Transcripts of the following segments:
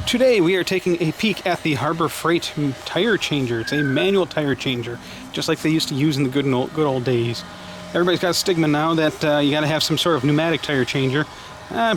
Today we are taking a peek at the Harbor Freight tire changer. It's a manual tire changer, just like they used to use in the good old days. Everybody's got a stigma now that you got to have some sort of pneumatic tire changer. I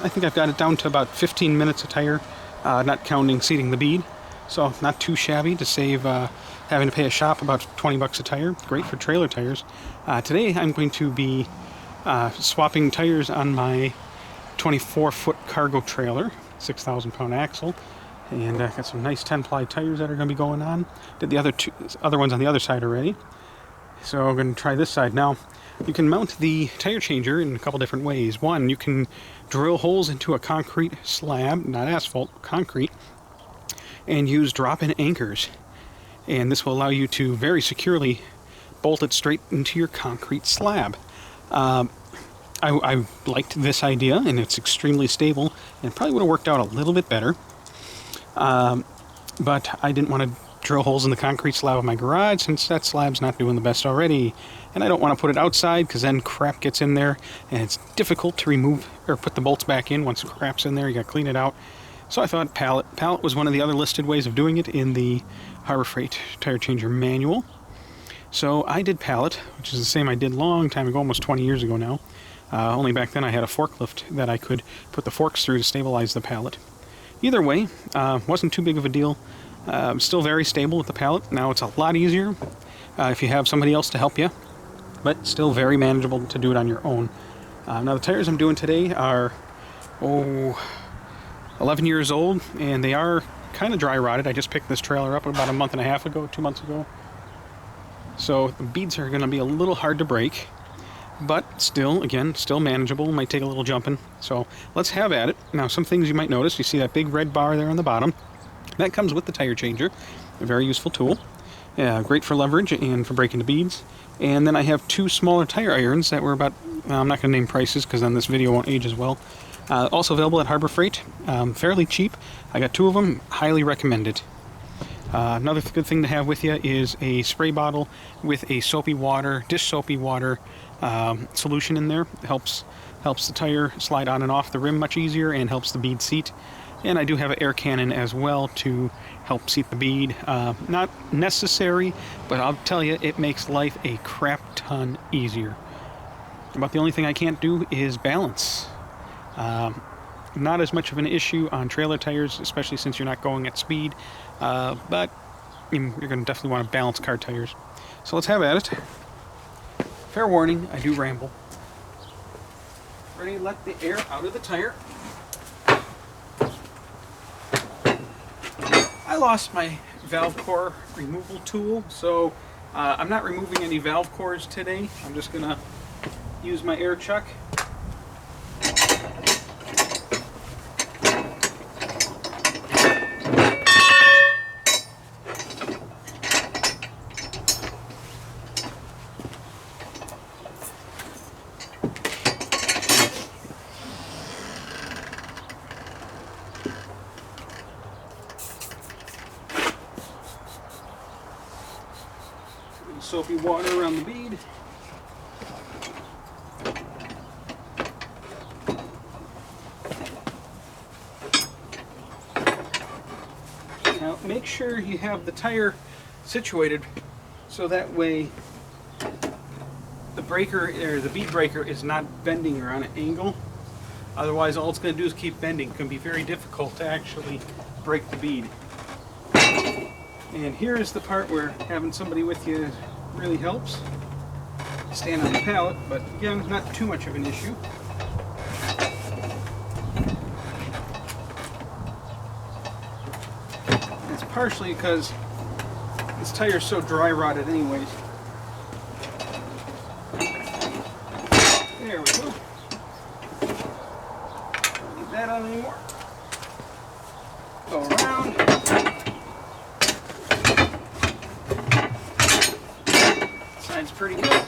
think I've got it down to about 15 minutes a tire, not counting seating the bead. So not too shabby to save having to pay a shop about 20 bucks a tire. Great for trailer tires. Today I'm going to be swapping tires on my 24-foot cargo trailer, 6,000-pound axle, and got some nice 10-ply tires that are going to be going on. Did the other ones on the other side already, so I'm going to try this side now. You can mount the tire changer in a couple different ways. One, you can drill holes into a concrete slab, not asphalt, concrete, and use drop-in anchors, and this will allow you to very securely bolt it straight into your concrete slab. I liked this idea, and it's extremely stable, and probably would have worked out a little bit better. But I didn't want to drill holes in the concrete slab of my garage, since that slab's not doing the best already. And I don't want to put it outside, because then crap gets in there, and it's difficult to remove or put the bolts back in once the crap's in there. You got to clean it out. So I thought Pallet. Pallet was one of the other listed ways of doing it in the Harbor Freight tire changer manual. So I did Pallet, which is the same I did a long time ago, almost 20 years ago now. Only back then I had a forklift that I could put the forks through to stabilize the Pallet. Either way, wasn't too big of a deal. Still very stable with the Pallet. Now it's a lot easier if you have somebody else to help you, but still very manageable to do it on your own. Now the tires I'm doing today are 11 years old, and they are kind of dry rotted. I just picked this trailer up about a month and a half ago, 2 months ago. So the beads are going to be a little hard to break, but still, again, still manageable. Might take a little jumping. So let's have at it. Now, some things you might notice. You see that big red bar there on the bottom? That comes with the tire changer. A very useful tool. Great for leverage and for breaking the beads. And then I have two smaller tire irons that were about, I'm not going to name prices because then this video won't age as well. Also available at Harbor Freight. Fairly cheap. I got two of them. Highly recommended. Another good thing to have with you is a spray bottle with a soapy water, dish soapy water solution in there. It helps the tire slide on and off the rim much easier and helps the bead seat. And I do have an air cannon as well to help seat the bead. Not necessary, but I'll tell you, it makes life a crap ton easier. About the only thing I can't do is balance. Not as much of an issue on trailer tires, especially since you're not going at speed, but you're going to definitely want to balance car tires. So let's have at it. Fair warning, I do ramble. Ready to let the air out of the tire. I lost my valve core removal tool, so I'm not removing any valve cores today. I'm just going to use my air chuck. Soapy water around the bead. Now make sure you have the tire situated so that way the breaker or the bead breaker is not bending or on an angle. Otherwise all it's going to do is keep bending. It can be very difficult to actually break the bead. And here is the part where having somebody with you really helps. Stand on the pallet, but again, not too much of an issue. It's partially because this tire is so dry rotted anyways. There we go. Don't need that on anymore. Go around. Side's pretty good.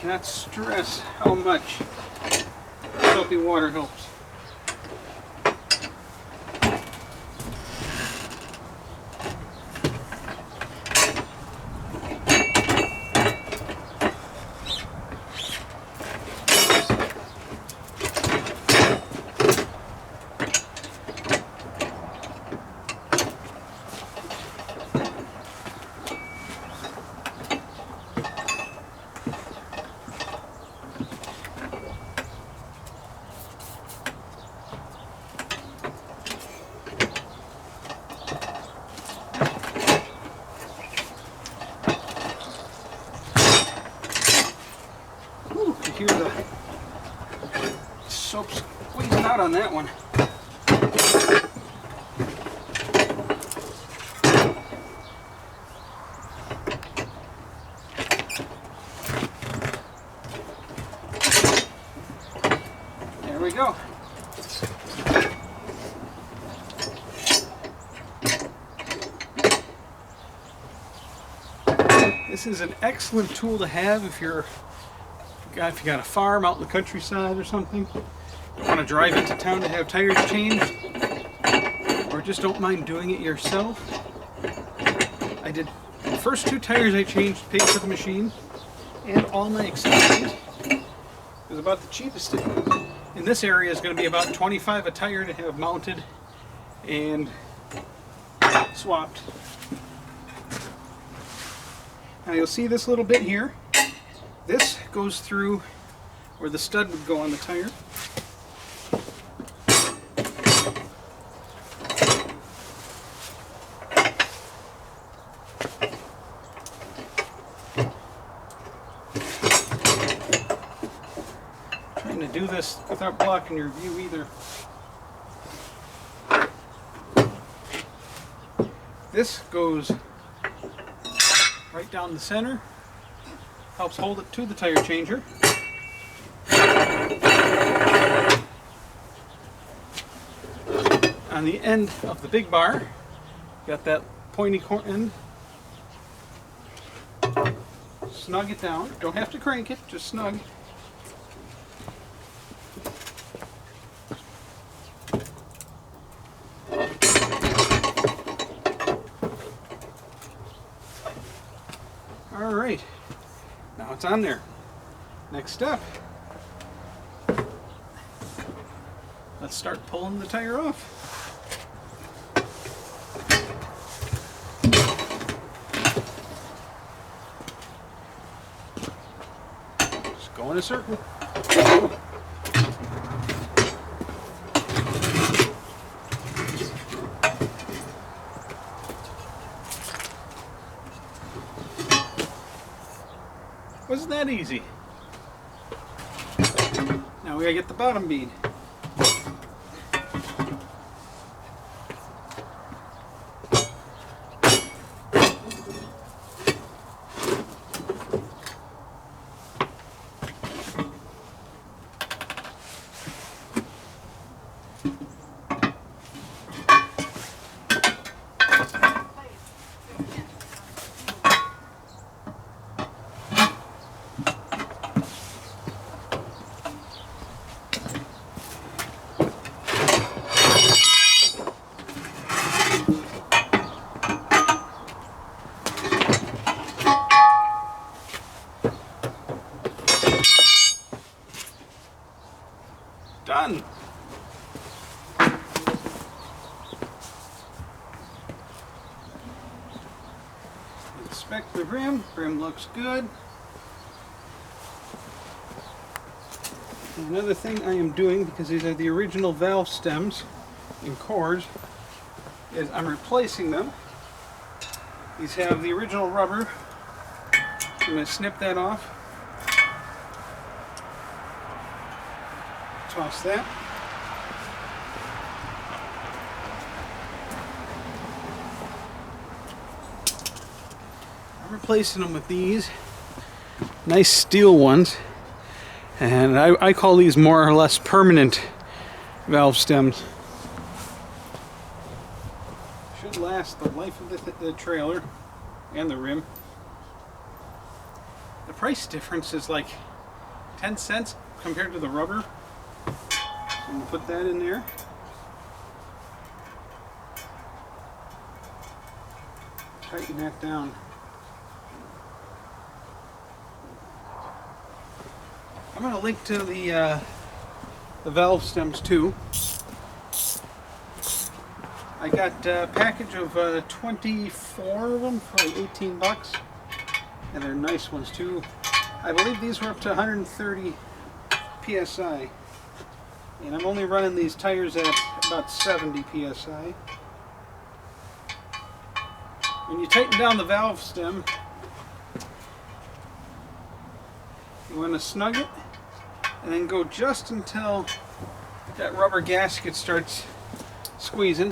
cannot stress how much soapy water helps. Hear the soap squeezing out on that one. There we go. This is an excellent tool to have if you got a farm out in the countryside or something, don't want to drive into town to have tires changed, or just don't mind doing it yourself. I did the first 2 tires I changed paid for the machine, and all my accessories. It was about the cheapest. In this area is going to be about $25 a tire to have mounted and swapped. Now you'll see this little bit here. This goes through where the stud would go on the tire. Trying to do this without blocking your view either. This goes right down the center. Helps hold it to the tire changer. On the end of the big bar, got that pointy end. Snug it down. Don't have to crank it, just snug. All right. Now it's on there. Next step. Let's start pulling the tire off. Just go in a circle. Wasn't that easy? Now we gotta get the bottom bead. Done. Inspect the rim. Rim looks good. Another thing I am doing, because these are the original valve stems and cores, is I'm replacing them. These have the original rubber. I'm going to snip that off. Toss that. I'm replacing them with these nice steel ones, and I call these more or less permanent valve stems. Should last the life of the trailer and the rim. The price difference is like 10 cents compared to the rubber. So I'm going to put that in there. Tighten that down. I'm going to link to the valve stems too. I got a package of 24 of them for like 18 bucks. And they're nice ones too. I believe these were up to 130 PSI. And I'm only running these tires at about 70 PSI. When you tighten down the valve stem, you want to snug it and then go just until that rubber gasket starts squeezing.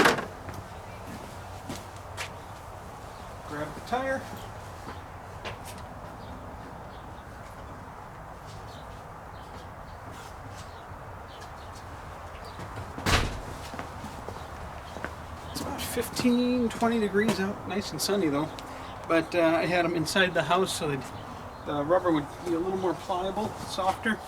Grab the tire. It's about 15, 20 degrees out, nice and sunny though. But I had them inside the house so that the rubber would be a little more pliable, softer.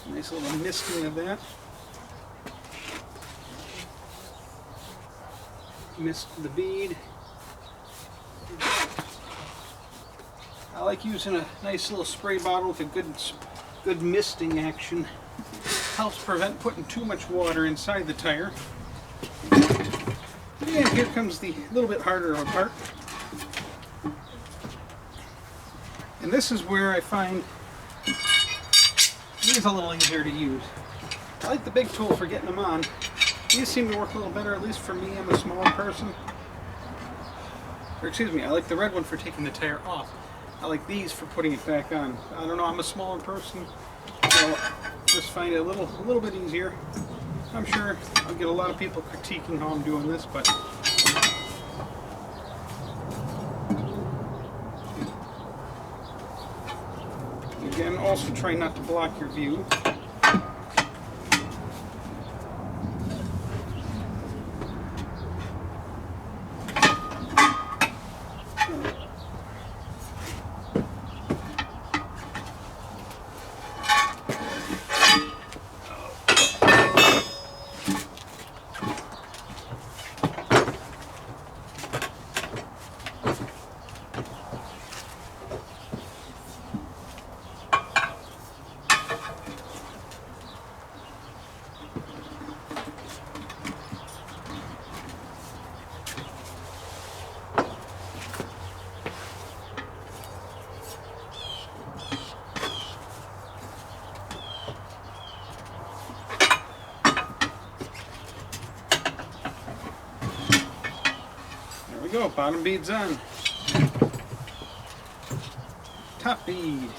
Nice little misting of that. Mist the bead. I like using a nice little spray bottle with a good misting action. Helps prevent putting too much water inside the tire. And here comes the little bit harder of a part. And this is where I find these a little easier to use. I like the big tool for getting them on. These seem to work a little better, at least for me. I'm a smaller person. Or excuse me, I like the red one for taking the tire off. I like these for putting it back on. I don't know, I'm a smaller person, so just find it a little bit easier. I'm sure I'll get a lot of people critiquing how I'm doing this, but again, also try not to block your view. Go, bottom bead's on. Top bead.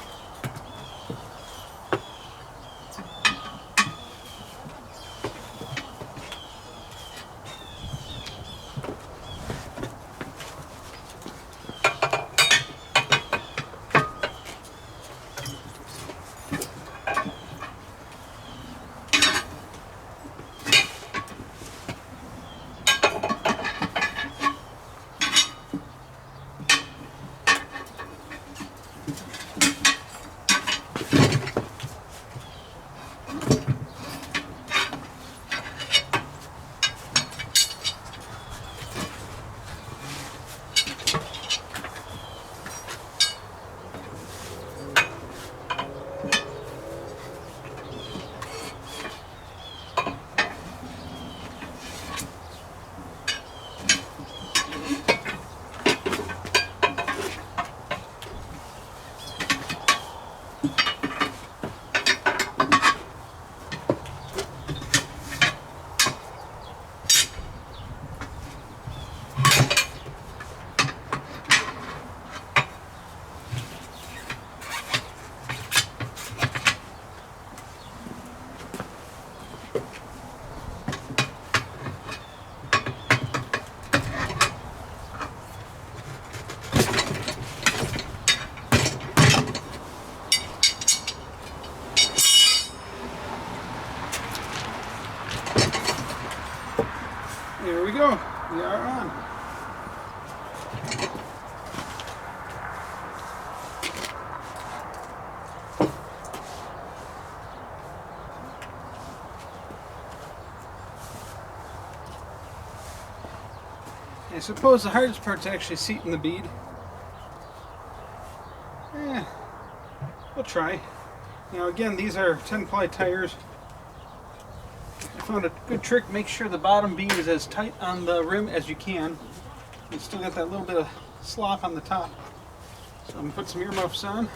Here we go. We are on. I suppose the hardest part's actually seating the bead. We'll try. Now again, these are 10-ply tires. I found a good trick. Make sure the bottom bead is as tight on the rim as you can. You still got that little bit of slop on the top. So I'm going to put some earmuffs on.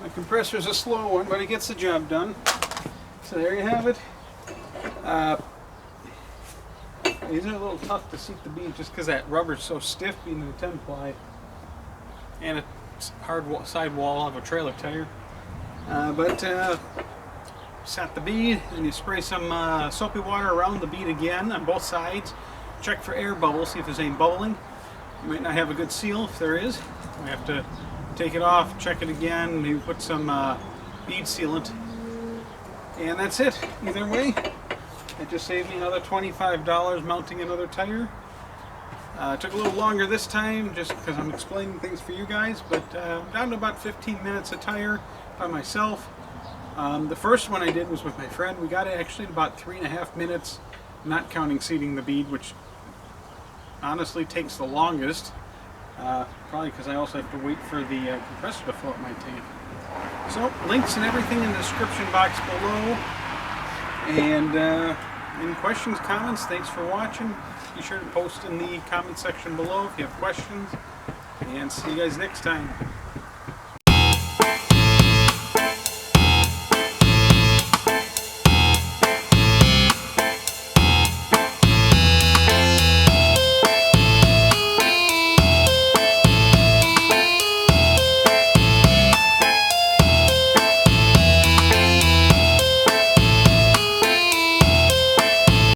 My compressor's a slow one, but it gets the job done. So there you have it. These are a little tough to seat the bead just because that rubber's so stiff being a 10-ply. And it's hard sidewall of a trailer tire. Set the bead, and you spray some soapy water around the bead again on both sides. Check for air bubbles, see if there's any bubbling. You might not have a good seal. If there is, we have to take it off, check it again, maybe put some bead sealant. And that's it. Either way, it just saved me another $25 mounting another tire. It took a little longer this time just because I'm explaining things for you guys, but down to about 15 minutes a tire by myself. The first one I did was with my friend. We got it actually in about 3.5 minutes, not counting seating the bead, which honestly takes the longest. Probably because I also have to wait for the compressor to float my tank. So, links and everything in the description box below. And any questions, comments, thanks for watching. Be sure to post in the comment section below if you have questions. And see you guys next time.